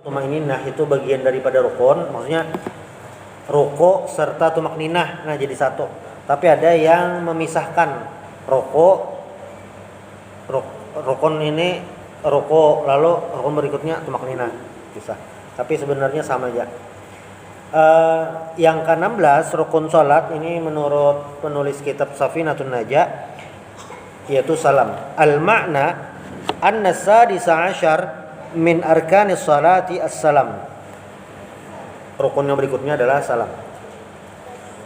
Tumakninah itu bagian daripada rukun, maksudnya ruku serta tumakninah, nah jadi satu. Tapi ada yang memisahkan rukun ini ruku, lalu rukun berikutnya tumakninah, bisa. Tapi sebenarnya sama aja. Yang ke-16 rukun salat ini menurut penulis kitab Safinatun Najah yaitu salam. Al-ma'na anna sadisa asyar min arkanis salati as-salam. Rukun yang berikutnya adalah salam.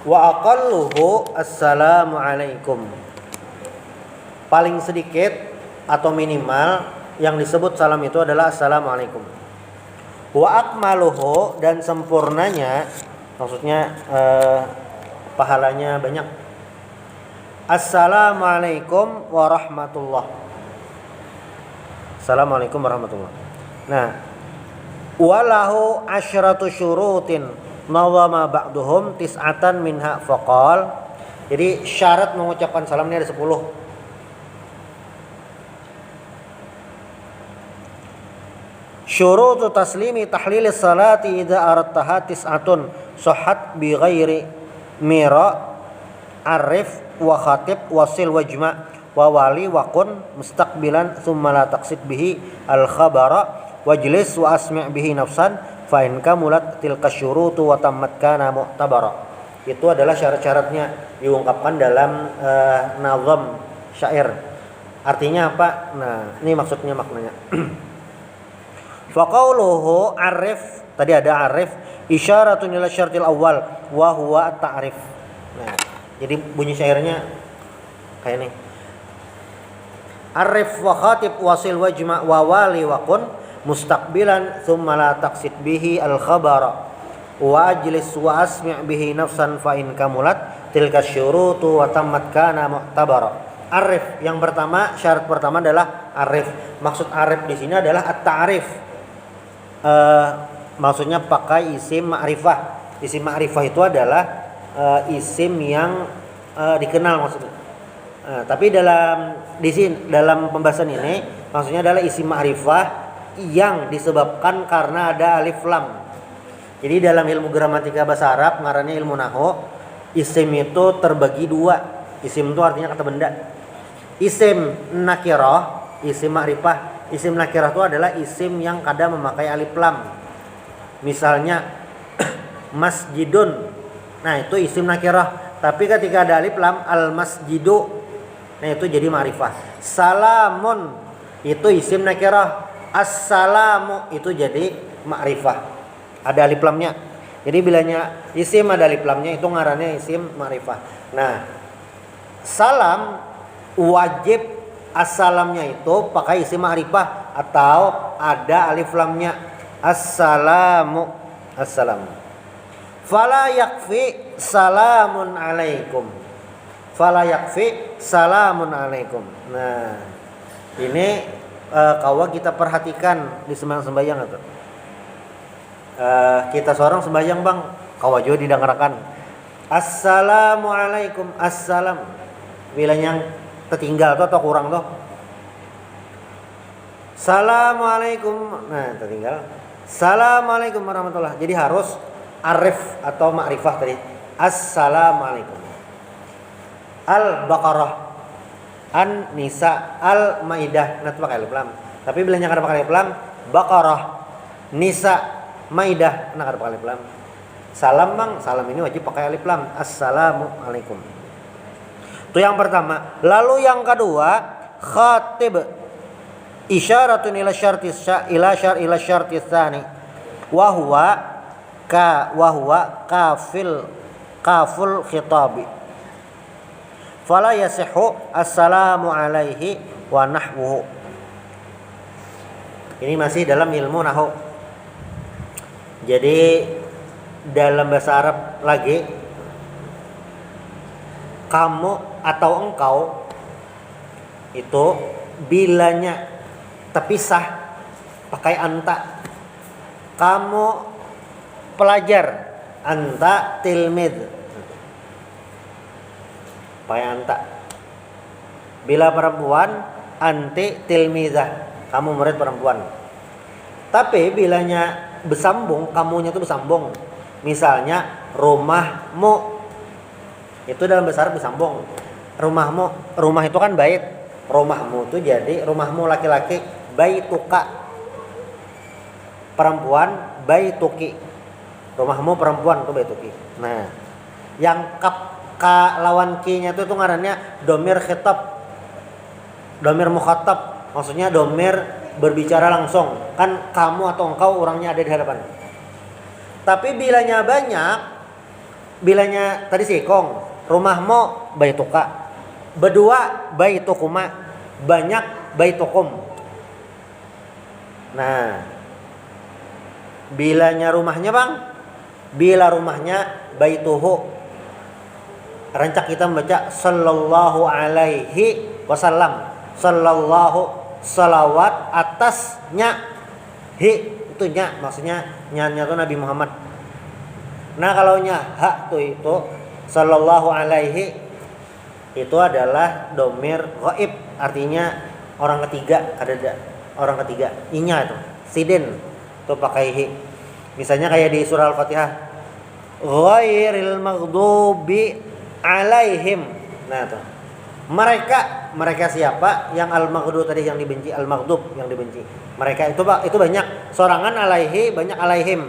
Wa aqalluhu assalamu alaikum. Paling sedikit atau minimal yang disebut salam itu adalah assalamu alaikum. Wa akmaluhu, dan sempurnanya maksudnya pahalanya banyak. Assalamualaikum warahmatullah. Assalamualaikum warahmatullah. Nah, walahu asyratu syurutin nawama ba'duhum tis'atan minha faqal. Jadi syarat mengucapkan salam ini ada 10. Syurutu taslimi tahlilis salati idza aradtaha tis'atun sahhat bi ghairi mira arif wa khatib wasil wajma wa wali wa kun mustaqbilan thumma la taqsid bihi al khabara wajlis wa asmi' bihi nafsan fa in kamulat tilka syurutu wa tammat kana mu'tabara. Itu adalah syarat-syaratnya diungkapkan dalam nazam syair. Artinya apa? Nah, ini maksudnya maknanya. Fa qauluhu arif, tadi ada arif, isyaratun ila syartil awal wa huwa at-ta'rif. Nah, jadi bunyi syairnya kayak ini. Arif wa khatib wasil wajma wa wali wa kun mustaqbilan thumma la taqsid bihi al khabara wa ajlis wa asmi' bihi nafsan fa in kamulat tilka syurutu wa tammat kana mu'tabara. Arif yang pertama, syarat pertama adalah arif. Maksud arif di sini adalah at-ta'rif. Maksudnya pakai isim ma'rifah. Isim ma'rifah itu adalah isim yang dikenal maksudnya. Tapi di sini dalam pembahasan ini maksudnya adalah isim ma'rifah yang disebabkan karena ada alif lam. Jadi dalam ilmu gramatika bahasa Arab ngarannya ilmu nahwu, isim itu terbagi dua. Isim itu artinya kata benda. Isim nakirah, isim ma'rifah. Isim nakirah itu adalah isim yang kadang memakai alif lam. Misalnya masjidun. Nah, itu isim nakirah. Tapi ketika ada alif lam, al masjidu, nah itu jadi ma'rifah. Salamun itu isim nakirah. Assalamu itu jadi ma'rifah. Ada alif lamnya. Jadi bilanya isim ada alif lamnya itu ngarannya isim ma'rifah. Nah, salam wajib assalamnya itu pakai isim ma'rifah atau ada alif lamnya. Assalamu, assalamu. Fala yakfi salamun alaikum. Fala yakfi salamun alaikum. Nah, ini kawan kita perhatikan di sembahyang atau kita seorang sembahyang bang, kawan juga didengarkan. Assalamualaikum, assalam. Bila yang tertinggal atau kurang tuh. Assalamualaikum. Nah, tertinggal. Assalamualaikum warahmatullah. Jadi harus arif atau ma'rifah tadi. Assalamualaikum. Al-Baqarah, An-Nisa, Al-Maidah. Nah, itu pakai alif lam. Tapi bila yang ada pakai alif lam, Baqarah, Nisa, Maidah, nah ada pakai alif lam. Salam bang, salam ini wajib pakai alif lam. Assalamualaikum. Itu yang pertama. Lalu yang kedua, khatib isyaratun ila syartis tsani wa huwa kaful khitabi. Fala yasihhu assalamu alaihi wa nahwuhu. Ini masih dalam ilmu nahwu. Jadi dalam bahasa Arab lagi, kamu atau engkau itu bilanya terpisah pakai anta. Kamu pelajar, anta tilmid, pakai anta. Bila perempuan, anti tilmidah, kamu murid perempuan. Tapi bilanya bersambung, kamunya itu bersambung. Misalnya rumahmu, itu dalam bahasa Arab bersambung. Rumahmu, rumah itu kan bait. Rumahmu itu jadi rumahmu laki-laki, baituka. Perempuan, baituki. Rumahmu perempuan itu baituki. Nah, yang ka lawan ki-nya itu ngarannya domir khitab. Domir mukhatab, maksudnya domir berbicara langsung. Kan kamu atau engkau orangnya ada di hadapan. Tapi bilanya banyak, bilanya tadi sikong, rumahmu baituka. Berdua baitukuma, banyak baitukum. Nah, bilanya rumahnya bang, bila rumahnya baituhu. Rancak kita membaca sallallahu alaihi wasallam. Sallallahu, salawat atasnya, hi itu nya, maksudnya nyanya itu Nabi Muhammad. Nah kalau nya ha tuh itu sallallahu alaihi itu adalah domir ghaib, artinya orang ketiga, ada orang ketiga. Inya itu sidin itu pakai hi. Misalnya kayak di surah Al-Fatihah, ghairil maghdubi alaihim. Nah tuh mereka siapa? Yang al-maghdub tadi yang dibenci, al-maghdub yang dibenci. Mereka itu banyak, sorangan alaihi, banyak alaihim.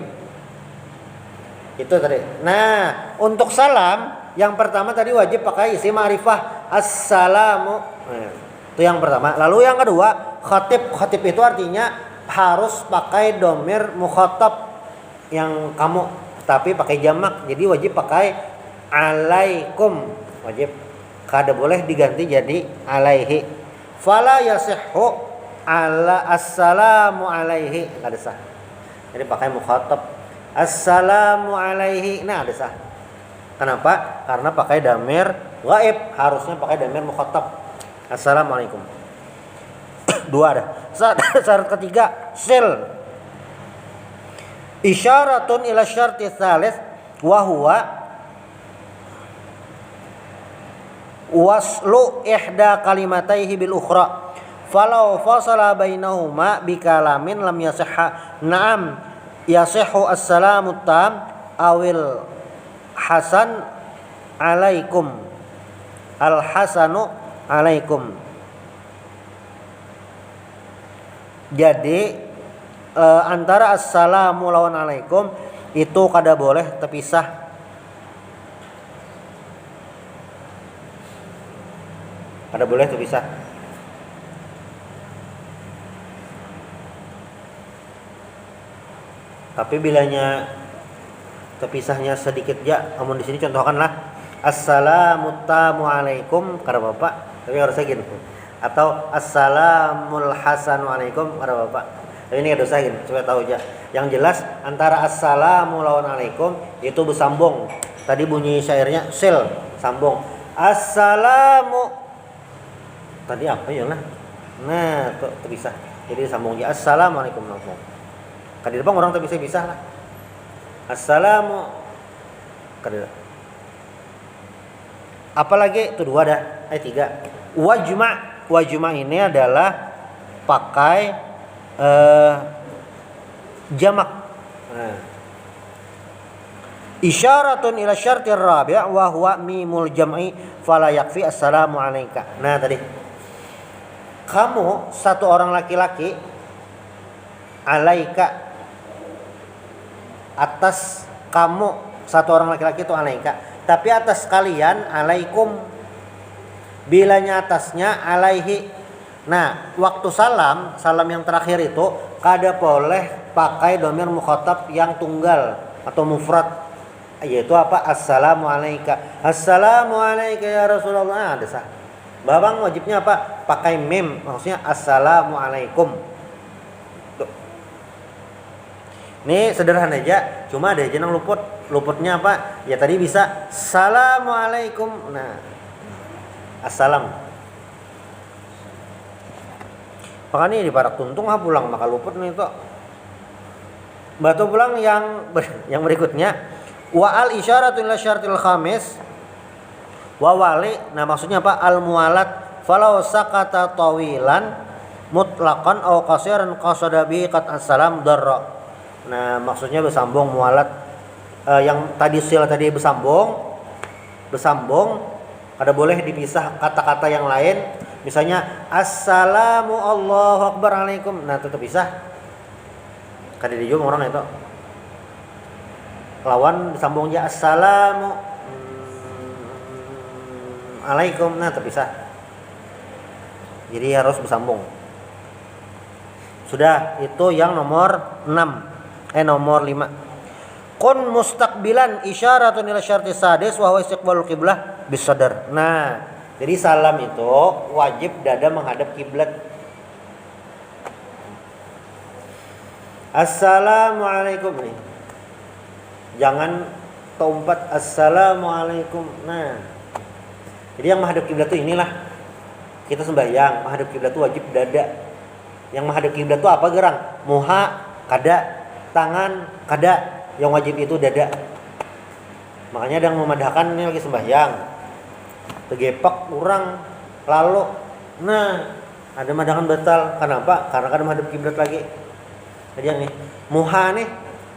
Itu tadi. Nah, untuk salam yang pertama tadi wajib pakai isim ma'rifah, assalamu. Nah, itu yang pertama. Lalu yang kedua, khatib. Khatib itu artinya harus pakai domir mukhatab yang kamu, tapi pakai jamak. Jadi wajib pakai alaikum, wajib. Kada boleh diganti jadi alaihi. Fala yasihhu ala assalamu alaihi, kada sah. Jadi pakai mukhatab assalamu alaihi, nah ada sah. Kenapa? Karena pakai damir ghaib, harusnya pakai damir mukhatab. Assalamualaikum. Dua ada. Syarat ketiga, sil. Isyaratun ila syarti tsalits wa huwa waslu ihda kalimataihi bil ukhra falau fasala bainahuma bikalamin lam yasihha. Naam yasihhu assalamu tam awil hasan alaikum, al hasanu alaikum. Jadi antara assalamu lawan alaikum itu kada boleh terpisah. Kada boleh terpisah. Tapi bilanya terpisahnya sedikit ya, namun di sini contohkanlah assalamualaikum kada bapak, tapi harusnya gini. Atau assalamul hasanu alaikum kada bapak. Tapi ini kada usah gini, supaya tahu aja. Yang jelas antara assalamu lawan alaikum itu bersambung. Tadi bunyi syairnya sil, sambung. Assalamu tadi apa ya lah? Nah, tuh terpisah. Jadi sambung aja assalamualaikum langsung. Kan di depan orang terpisah lah. Assalamu kada. Apalagi itu dua dah, tiga. Wajma ini adalah pakai jamak. Nah. Isyaratun ila syartir rabi' wa huwa mimul jam'i fala yakfi assalamu alayka. Nah tadi kamu satu orang laki-laki, alaika atas kamu satu orang laki-laki itu alaika, tapi atas kalian alaikum. Bilanya atasnya alaihi. Nah waktu salam yang terakhir itu kada boleh pakai domir mukhatab yang tunggal atau mufrad, yaitu apa? Assalamu alayka, assalamu alayka ya Rasulullah. Nah, ada sah. Babang wajibnya apa? Pakai mim, maksudnya assalamualaikum. Tuh. Ini sederhana aja, cuma ada aja yang luput. Luputnya apa? Ya tadi bisa assalamualaikum. Nah, assalam. Makanya di parak tuntung pulang maka luput nih itu. Batu pulang yang berikutnya wa al isyaratu ila syartil khamis wa wali. Nah maksudnya apa? Al mualat falau sakata tawilan mutlaqan aw qasiran qasada bihi qat assalam darra. Nah, maksudnya bersambung mualat yang tadi sil tadi bersambung kada boleh dipisah kata-kata yang lain. Misalnya assalamu Allahu akbar alaikum. Nah, tetap pisah. Kada dijum orang itu. Lawan disambung aja assalamu alaikum. Nah, terpisah. Jadi harus bersambung. Sudah, itu yang nomor 6. Nomor 5. Kun mustaqbilan isyaratun ila syarti sadis wa huwa istiqbalul qiblah bisadar. Nah, jadi salam itu wajib dada menghadap kiblat. Assalamualaikum nih. Jangan tompat assalamualaikum. Nah, jadi yang menghadap kiblat itu inilah. Kita sembahyang, menghadap kiblat itu wajib dada. Yang menghadap kiblat itu apa gerang? Muha, kada, tangan, kada. Yang wajib itu dada. Makanya ada yang memadahkan ini lagi sembahyang. Tegepak kurang lalu. Nah, ada madahan batal. Kenapa? Karena kada menghadap kiblat lagi. Jadi yang nih, muha nih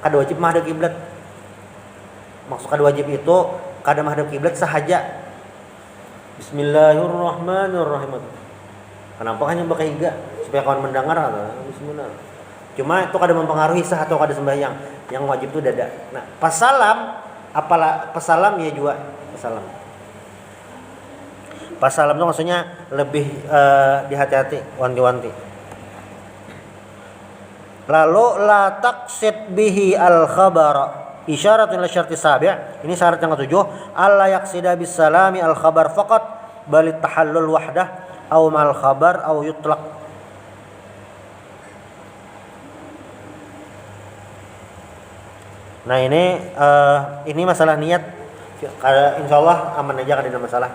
kada wajib menghadap kiblat. Maksud kada wajib itu kada menghadap kiblat sahaja. Bismillahirrahmanirrahim. Kenapa hanya pakai higa supaya kawan mendengar atau bismillah. Cuma itu kada mempengaruhi sah atau kada sembahyang. Yang wajib itu dada. Nah, pas salam apalah pesalam ya juga pesalam. Pas salam itu maksudnya lebih dihati-hati, wanti-wanti. Lalu la taqsid bihi al khabara isyaratun ila syarti sabi'. Ini syarat yang ketujuh, alla yaqsida bis salami al khabar faqat bal tahallul wahdah aw mal khabar aw yutlaq. Nah, ini masalah niat. Insyaallah aman aja, kada ada masalah.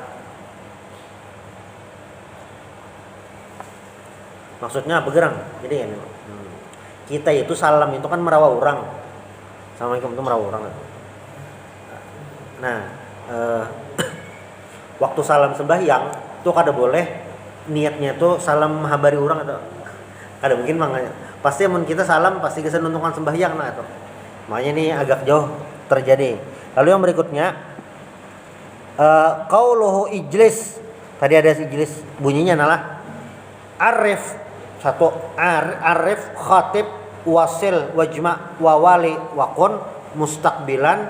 Maksudnya bergerang. Jadi ini kita itu salam itu kan merawa orang. Assalamualaikum itu merawa orang. Nah, waktu salam sembahyang itu kada boleh niatnya itu salam menghabari orang atau kada mungkin makanya. Pasti mun kita salam pasti kita nuntungan sembahyang nah itu. Makanya ini agak jauh terjadi. Lalu yang berikutnya qauluhu ijlis. Tadi ada ijlis, bunyinya adalah arif. Satu arif khatib wasil wajma wawali wakun mustaqbilan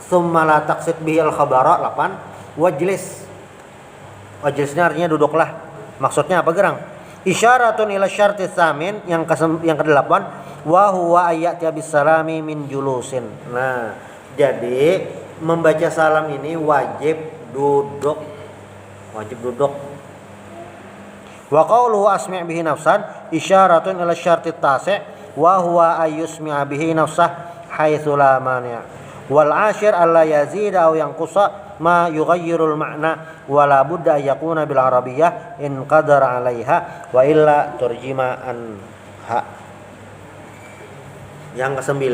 summa la taqsid bihi al khabara 8 wajlis. Wajlisnya artinya duduklah. Maksudnya apa gerang? Isyaratun ila syarti tsamin yang ke-8 wa huwa ayati bis salami min julusin. Nah, jadi membaca salam ini wajib duduk. Wajib duduk. Wa qawluhu asmi' bihi nafsan isyaratun ila syarti tasi' wa huwa ayyusmi' bihi nafsah haitsu la mani'. Wal 'ashir alla yazida aw yanqusa ma yughayyirul ma'na wa la budda yakuna bil arabiyyah in qadara 'alaiha wa illa turjima anha. Yang ke-9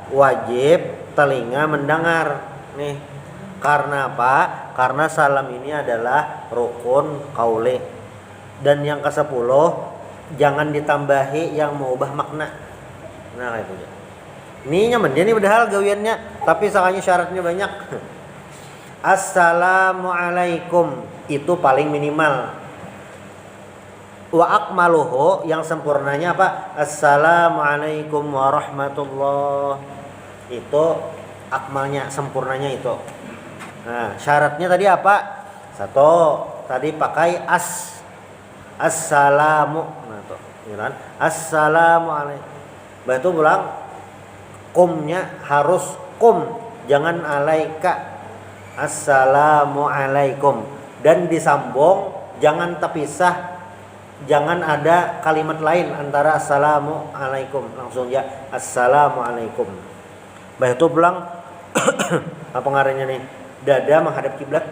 wajib telinga mendengar nih. Karena apa? Karena salam ini adalah rukun qauli. Dan yang ke-10 jangan ditambahi yang mengubah makna. Nah, kayak gitu. Ini nyaman dia nih padahal gawiannya, tapi sakanya syaratnya banyak. Assalamualaikum itu paling minimal. Wa akmaluhu yang sempurnanya apa? Assalamualaikum warahmatullah. Itu akmalnya, sempurnanya itu. Nah, syaratnya tadi apa? Satu, tadi pakai assalamu. Nah, tuh, kan? Assalamualaikum. Bah itu bilang kumnya harus kum, jangan alaika. Assalamualaikum. Dan disambung, jangan terpisah. Jangan ada kalimat lain antara assalamualaikum. Langsung ya assalamualaikum. Bah itu bilang apa ngarannya nih? Dada menghadap kiblat.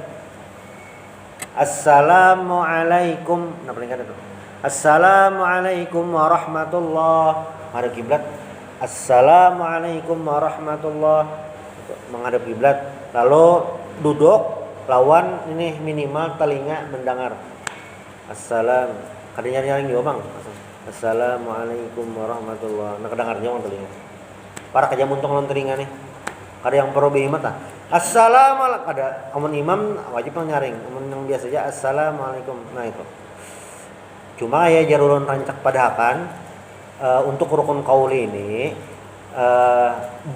Assalamualaikum. Nah, paling kan itu. Assalamualaikum warahmatullah. Menghadap kiblat. Assalamualaikum warahmatullah. Menghadap kiblat. Lalu duduk lawan ini minimal telinga mendengar. Assalam. Kada nyaring di obang. Assalamualaikum warahmatullahi. Nah kedengarnya orang telinga. Para kerja muntung non telinga nih. Kada yang pro bi mata. Assalamualaikum. Ada amun imam wajib nyaring. Amun yang biasa aja assalamualaikum. Nah itu. Cuma ya jarulun rancak padahakan untuk rukun qauli ini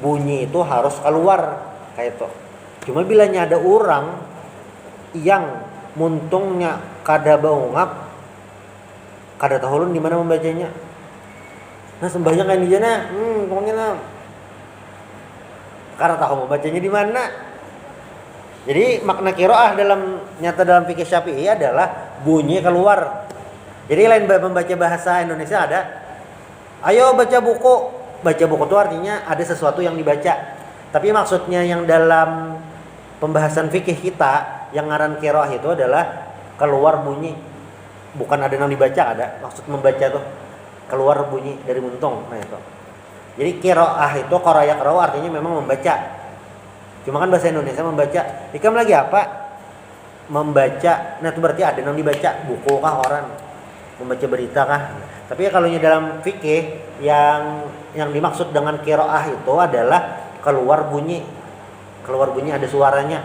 bunyi itu harus keluar kayak itu. Cuma bilanya ada orang yang muntungnya kada baungap kada tahu di mana membacanya. Nah sembahyang kayak dijana, kemungkinan kada tahu membacanya di mana. Jadi makna qiraah dalam fikih Syafi'i adalah bunyi keluar. Jadi lain membaca bahasa Indonesia ada, ayo baca buku. Baca buku itu artinya ada sesuatu yang dibaca. Tapi maksudnya yang dalam pembahasan fikih kita yang ngaran qiraah itu adalah keluar bunyi. Bukan ada yang dibaca, ada maksud membaca tuh keluar bunyi dari muntung. Nah itu. Jadi qiraah itu qara'ya qara'u artinya memang membaca. Cuma kan bahasa Indonesia membaca. Ikam lagi apa? Membaca. Nah itu berarti ada yang dibaca, buku kah orang membaca berita kah? Tapi kalau dalam fikih yang dimaksud dengan qiraah itu adalah keluar bunyi ada suaranya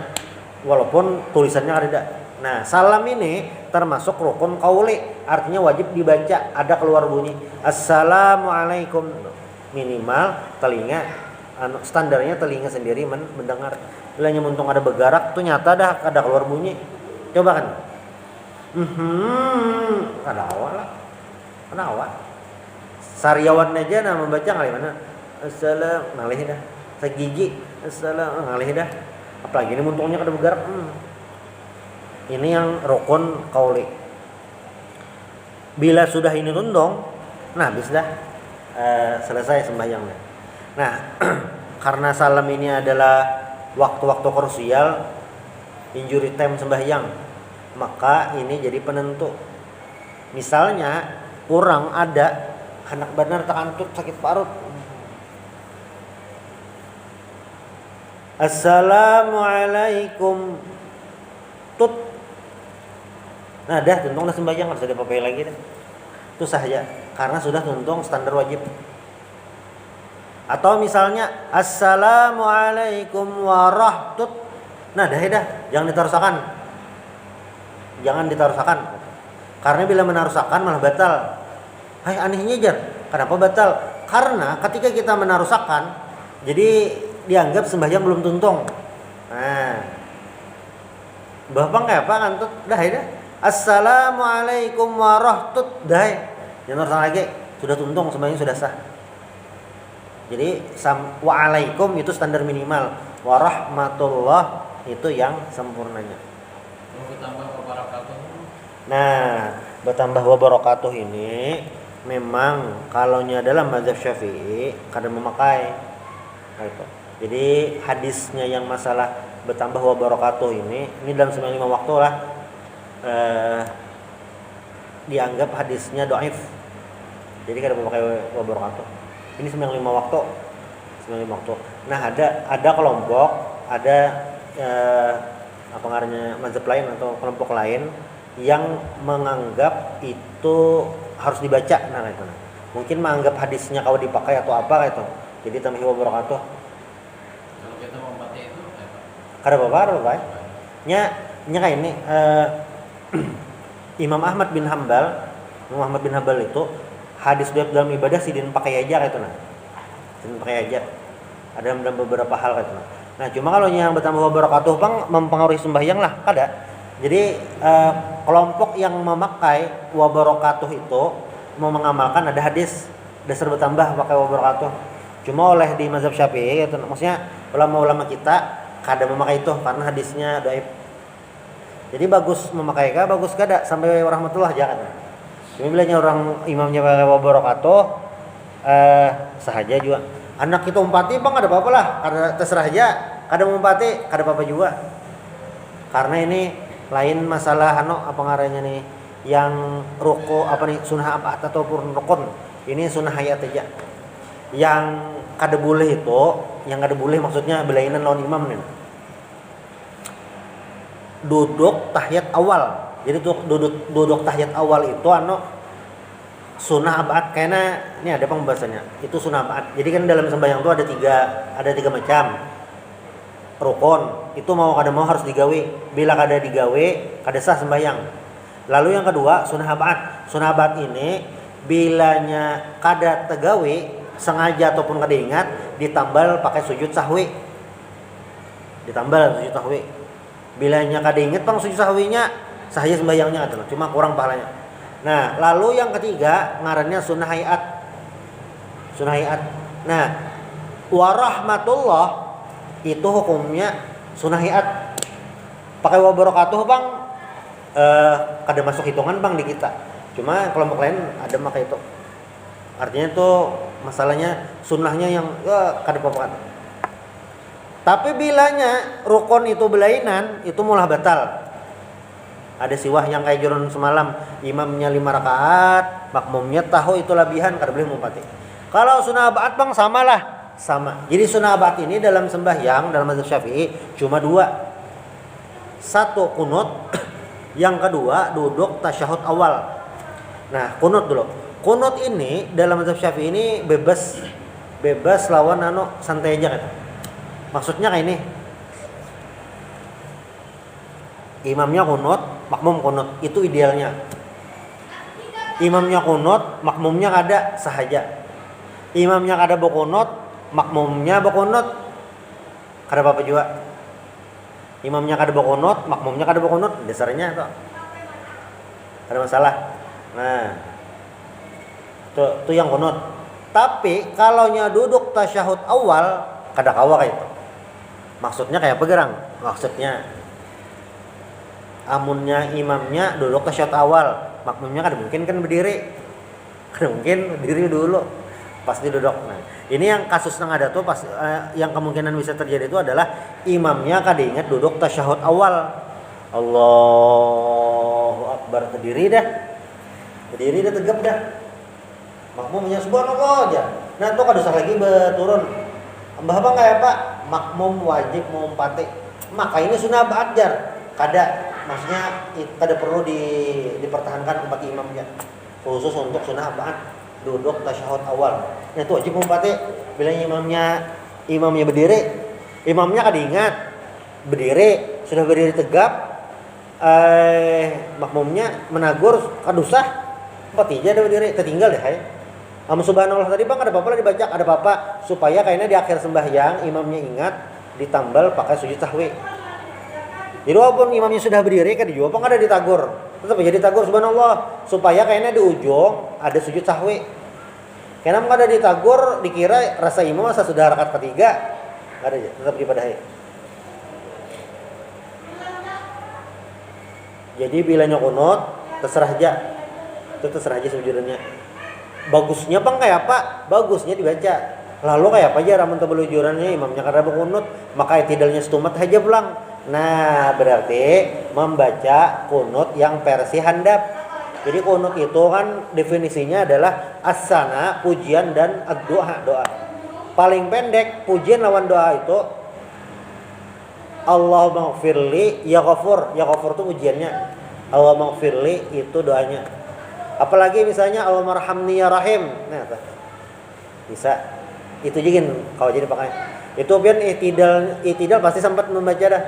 walaupun tulisannya ada. Nah salam ini termasuk rukun qauli, artinya wajib dibaca ada keluar bunyi. Assalamualaikum, minimal telinga standarnya telinga sendiri mendengar. Bilanya muntung ada bergerak tuh nyata dah ada keluar bunyi. Coba kan. Kada awal lah. Kada awal. Sariawan aja nah membaca kali mana. Assalam ngalih dah. Segigi assalam ngalih dah. Apalagi ini muntungnya kada bergerak. Ini yang rukun qauli. Bila sudah ini tundong, nah habis dah selesai sembahyangnya. Nah, karena salam ini adalah waktu-waktu krusial, injury time sembahyang, maka ini jadi penentu. Misalnya kurang ada anak benar takantut sakit parut. Assalamualaikum tut. Nah dah tuntung dah sembahyang, harus ada apa-apa lagi dah. Itu saja karena sudah tuntung standar wajib. Atau misalnya assalamualaikum warahmatut. Nah dah jangan ditarusakan. Jangan ditarusakan. Karena bila menarusakan malah batal. Hai anehnya jar. Kenapa batal? Karena ketika kita menarusakan jadi dianggap sembahyang belum tuntung. Nah. Bapak kayak apa kantut? Dah. Assalamualaikum warahmatut. Dah. Jangan terusan lagi. Sudah tuntung sembahyang sudah sah. Jadi waalaikum itu standar minimal. Warahmatullah itu yang sempurnanya. Bertambah wabarakatuh. Nah, bertambah wabarakatuh ini memang kalaunya dalam mazhab Syafi'i kadang memakai. Gitu. Jadi hadisnya yang masalah bertambah wabarakatuh ini dalam 95 waktu lah dianggap hadisnya dhaif. Jadi kada memakai wabarakatuh. Ini 95 waktu. 95 waktu. Nah, ada kelompok, ada apa ngarannya mazhab lain atau kelompok lain yang menganggap itu harus dibaca. Nah, itu. Mungkin menganggap hadisnya kalau dipakai atau apa itu. Jadi tambahi wabarakatuh. Kalau kita mau pakai itu Kada apa-apa. Nya kayak ini Imam Ahmad bin Hambal itu hadis dalam ibadah sidin pakai aja gitu nah. Sidin pakai aja. Ada dalam beberapa hal gitu nah. Nah, cuma kalau yang bertambah wabarakatuh bang mempengaruhi sembahyang lah, kada. Jadi kelompok yang memakai wabarakatuh itu mau mengamalkan ada hadis dasar bertambah pakai wabarakatuh. Cuma oleh di mazhab Syafi'i gitu, maksudnya ulama-ulama kita kada memakai itu karena hadisnya dhaif. Jadi bagus memakai bagus kada sampai warahmatullah jangan. Cuma bilanya orang imamnya pakai wabarakatuh sahaja juga. Anak kita umpati bang ada apa-apa lah, karena terserah aja. Kada umpati kada apa-apa juga. Karena ini lain masalah apa ngarannya nih yang ruku apa nih sunnah apa ataupun rukun. Ini sunnah hayat aja. Yang kada boleh itu, yang kada boleh maksudnya belainan lawan imam nih. Duduk tahiyat awal. Jadi tuh duduk tahiyat awal itu sunnah abad, karena ini ada pembahasannya. Itu sunnah abad. Jadi kan dalam sembahyang itu ada tiga macam rukun. Itu mau kada mau harus digawe. Bila kada digawe, kada sah sembahyang. Lalu yang kedua sunnah abad. Sunnah abad ini bilanya kada tegawe sengaja ataupun kada ingat, ditambal pakai sujud sahwi. Ditambal sujud sahwi. Bilanya kada ingat pang sujud sahwinya, sahaya sembahyangnya atuh, cuma kurang pahalanya. Nah, lalu yang ketiga ngarannya sunnah hayat. Sunnah hayat. Nah, warahmatullah itu hukumnya sunnah hayat. Pakai wabarakatuh bang, kada masuk hitungan bang di kita. Cuma kelompok lain ada maka itu. Artinya itu masalahnya sunnahnya yang kada apa-apa. Tapi bilanya rukun itu belainan, itu mulah batal. Ada siwah yang kayak jurun semalam, imamnya 5 rakaat, makmumnya tahu itu labihan, kada boleh mumpati. Kalau sunnah abad bang samalah, sama. Jadi sunnah abad ini dalam sembahyang dalam mazhab Syafi'i cuma 2. Satu kunut, yang kedua duduk tasyahud awal. Nah, kunut dulu. Kunut ini dalam mazhab Syafi'i ini bebas lawan santai aja kan. Maksudnya kayak ini. Imamnya kunut, makmum kunut, itu idealnya. Imamnya kunut, makmumnya kada sahaja. Imamnya kada berkunut, makmumnya berkunut, kada apa-apa juga. Imamnya kada berkunut, makmumnya kada berkunut, dasarnya itu ada masalah. Nah, itu yang kunut. Tapi kalau nya duduk tasyahud awal, kada kawa kayak itu. Maksudnya kayak apa gerang? Maksudnya amunnya imamnya duduk tasyahud awal, makmumnya kada mungkin kan berdiri. Kada mungkin berdiri dulu. Pasti duduk. Nah, ini yang kasus yang ada tuh pas yang kemungkinan bisa terjadi itu adalah imamnya kada ingat duduk tasyahud awal. Allahu akbar, berdiri dah tegap dah. Makmumnya subhanallah aja. Nah, tuh kada usah lagi berturun. Mbah bang kayak Pak, makmum wajib mumpati. Maka ini sunnah ba'jar. Kada, maksudnya kada perlu dipertahankan umpati imamnya. Khusus untuk sunnah ba'd, duduk tasyahud awal. Nah, itu wajib mumpati. Bila imamnya berdiri, imamnya kada ingat berdiri, sudah berdiri tegap, makmumnya menagur kada usah. Umpati aja ada berdiri, tertinggal deh. Subhanallah tadi bang ada apa-apa dibaca, ada apa-apa supaya kayaknya di akhir sembahyang imamnya ingat ditambal pakai sujud sahwi. Jadi walaupun imamnya sudah berdiri kan juga bang ada ditagur, tetap aja ditagur subhanallah supaya kayaknya di ujung ada sujud sahwi. Karena ada ditagur dikira rasa imam masa sudah rakaat ketiga, nggak ada, tetap dipadahi. Jadi bilanya kunut terserah aja sujudannya. Bagusnya bang kayak apa? Bagusnya dibaca. Lalu kayak apa aja ramun tebelujurannya imamnya kada berkunut, maka tidalnya stumat aja pulang. Nah, berarti membaca kunut yang versi handap. Jadi kunut itu kan definisinya adalah as-sana, pujian dan doa. Paling pendek pujian lawan doa itu Allahumma gfirli ya ghafur. Ya ghafur itu pujiannya. Allahumma gfirli itu doanya. Apalagi misalnya Allahumma rahamni ya rahim. Nah, bisa. Itu juga kalau jadi pakai. Itu biar itidal pasti sempat membaca dah.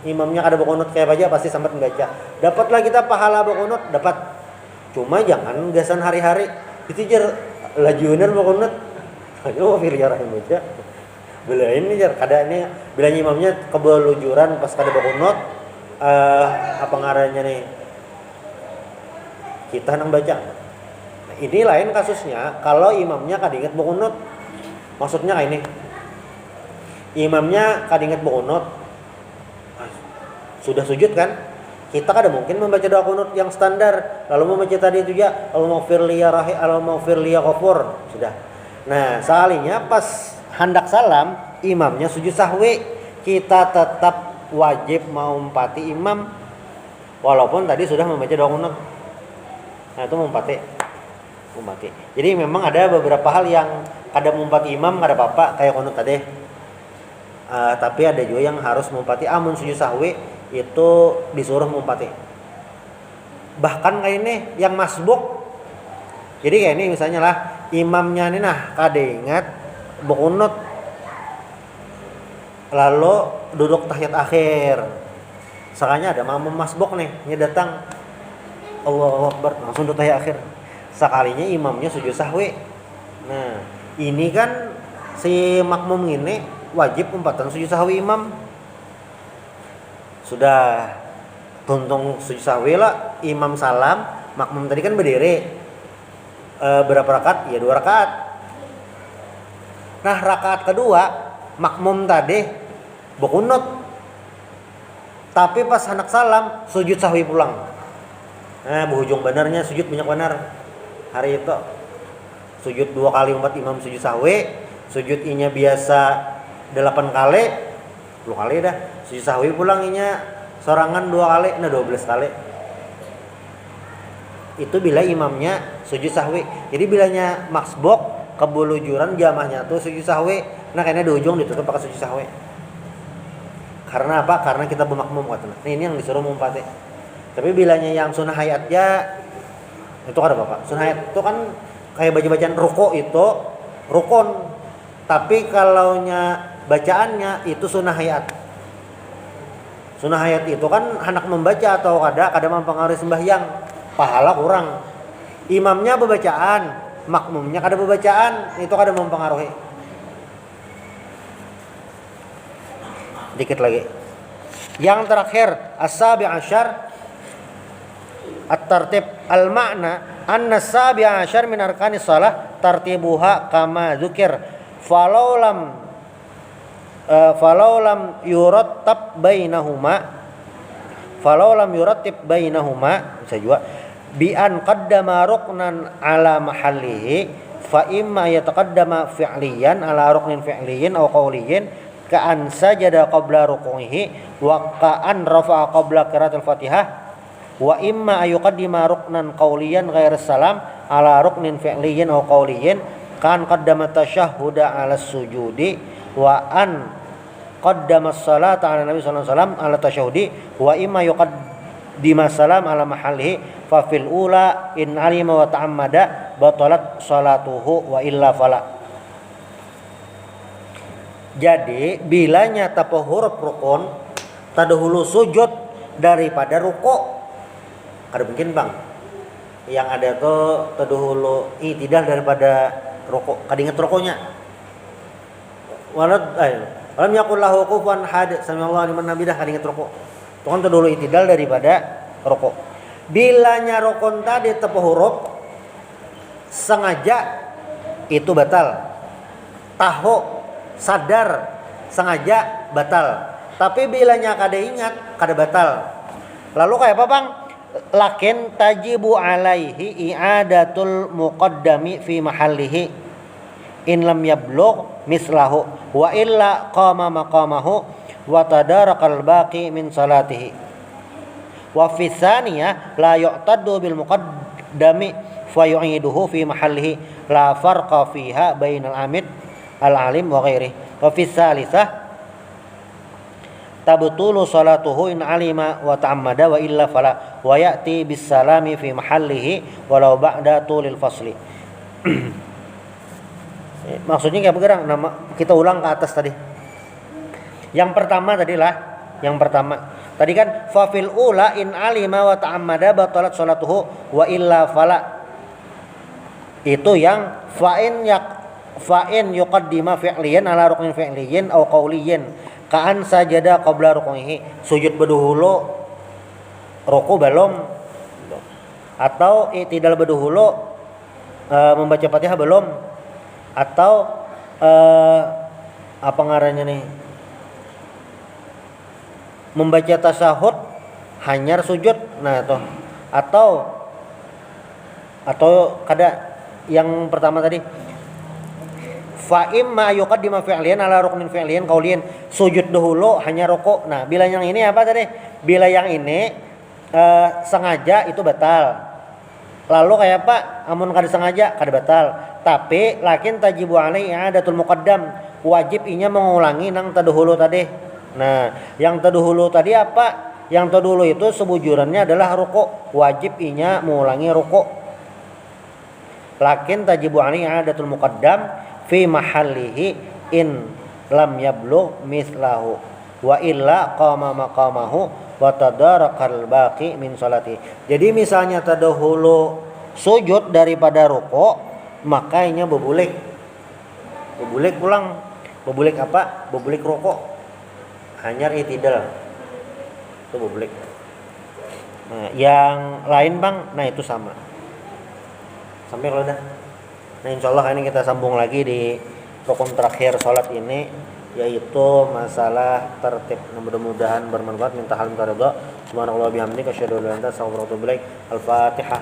Imamnya kada berkunut kayak aja pasti sempat membaca. Dapatlah kita pahala berkunut, dapat. Cuma jangan gasan hari-hari. Itu jar lajunan berkunut. Ayo pilih ya rahim baca. Bila ini jar kada ini bila imamnya kebelujuran pas kada berkunut apa ngarannya nih? Kita nang baca. Nah, ini lain kasusnya kalau imamnya kada ingat berkunut. Maksudnya kayak ini. Imamnya kada ingat berkunut. Sudah sujud kan? Kita kada mungkin membaca doa kunut yang standar. Lalu membaca tadi itu ya Allahumma gfirli ya rahim, Allahumma gfirli ya ghafur. Sudah. Nah, sekalinya pas hendak salam, imamnya sujud sahwi. Kita tetap wajib mengumpati imam walaupun tadi sudah membaca doa kunut. Nah, itu mumpati. Jadi memang ada beberapa hal yang kada mumpati imam kada apa-apa kayak kunut tadi. Tapi ada juga yang harus mumpati. Amun sujud sahwi itu disuruh mumpati. Bahkan kayak ini yang masbuk Jadi kayak ini misalnya lah imamnya nih nah kade ingat bekunut lalu duduk tahiyat akhir. Sakanya ada makmum masbuk nih, datang Allahu Akbar langsung duduk tahiyat akhir. Sekalinya imamnya sujud sahwi. Nah, ini kan si makmum ini wajib umpatan sujud sahwi imam. Sudah tuntung sujud sahwi lah, imam salam, makmum tadi kan berdiri. Berapa rakaat? Ya 2 rakaat. Nah, rakaat kedua makmum tadi bekunut. Tapi pas anak salam sujud sahwi pulang. Nah, berujung benernya sujud banyak benar. Hari itu sujud 2 kali umat imam sujud sahwi, sujud inya biasa 8 kali, 10 kali dah. Sujud sahwi pulang inya sorangan 2 kali, nah 12 kali. Itu bila imamnya sujud sahwi. Jadi bilanya masbuk kebulujuran jamahnya tuh sujud sahwi. Nah kayaknya di ujung ditutup pakai sujud sahwi. Karena apa? Karena kita bermakmum katanya. Nah, ini yang disuruh mumpati. Tapi bilanya yang sunnah hayatnya itu kan apa Pak? Sunnah hayat itu kan kayak baca-bacaan ruko itu rukun. Tapi kalaunya bacaannya itu sunnah hayat. Sunnah hayat itu kan hendak membaca atau kada mempengaruhi sembahyang. Pahala kurang. Imamnya bacaan, makmumnya kada bacaan, itu kada mempengaruhi. Dikit lagi. Yang terakhir, as-sabi' asyar at-tartib al-ma'na anna as-sabi' asyar min arkanis shalah tartibuha kama dzukir falau lam yurattab bainahuma bisa juga bi an qaddama ruknan ala mahallihi fa imma yataqaddama fi'liyan ala ruknin fi'liyin aw qawliyin ka an sajada qabla ruku'ihi wa ka an rafa'a qabla qiraatil Fatihah wa imma ayuqaddima ruknan qawliyan ghair salam ala ruknin fi'liyin aw qawliyin ka an qaddama tasyahhuda ala sujudi wa an qaddama as-salata ala nabi sallallahu alaihi wasallam ala tasyahhudi wa imma yuqaddima salam ala mahallihi fa fil ula in alima wa ta'ammada batalat salatuhu wa illa fala. Jadi bilanya tapo huruf rukun tadahulu sujud daripada ruko. Kada mungkin bang. Yang ada tuh tadahulu i'tidal daripada ruko. Kada ingat rukonya. Walam yakul lahu kufuwan ahad. Samiallahu liman hamidah, kada ingat ruko. Itu kan tadahulu i'tidal daripada ruko. Bilanya rukun tadi tapo huruf sengaja itu batal. Tahu sadar sengaja batal. Tapi bilanya kada ingat kada batal. Lalu kayak apa bang? Lakin tajibu alaihi i'adatul muqaddami fi mahallihi in lam yablugh mislahu wa illa qama maqamahu wa tadarakal baqi min salatihi. Wa fi tsaniyah la yu'taddu bil muqaddami fa yu'iduhu fi mahallihi la farqa fiha bainal amid al-alim wa ghairihi. Wa fi tsalitsah tabtulu salatuhu in alima wa ta'ammada wa illa fala wa ya'ti bis salami fi mahallihi walau ba'da tulil fasli. Maksudnya kayak bergerak nama kita ulang ke atas tadi. Yang pertama tadi kan fa fil ula in alima wa ta'ammada batalat salatuhu wa illa fala. Itu yang fa'in yuqaddima fi'liyan ala ruknin fi'liyin aw qawliyin ka'an sajada qabla ruku'ihi, sujud berdahulu ruku belum, atau i'tidal berdahulu membaca Fatihah belum, atau apa ngarannya nih membaca tasyahud hanya sujud. Nah itu atau kada yang pertama tadi fa imma yuqaddima fi'liyan ala ruknin fi'liyan qauliyan, sujud dahulu hanya rukuk. Nah bila yang ini apa tadi? Bila yang ini sengaja itu batal. Lalu kayak apa? Amun kada sengaja kada batal. Tapi lakin tajibu alaihi i'adatul muqaddam, wajib inya mengulangi nang tadahulu tadi. Nah, yang terdahulu tadi apa? Yang terdahulu itu sebujurannya adalah rukuk, wajib inya mengulangi rukuk. lakin tajibu alaihi i'adatul muqaddam fi mahallihi in lam yablugh mislahu wa illa qama maqamahu wa tadarakal baqi min salati. Jadi misalnya tadahulu sujud daripada ruku, makanya bebulik pulang. Bebulik apa? Bebulik ruku. Hanyar itidal. Itu bebulik. Nah, yang lain Bang, nah itu sama. Sampai kalau udah. Nah, insyaallah ini kita sambung lagi di rukun terakhir salat ini, yaitu masalah tertib. Mudah-mudahan bermanfaat. Minta hal minta ridha. Subhanallah bihamdika asyhadu an la ilaha illa anta astaghfiruka wa atubu ilaik. Al-Fatihah.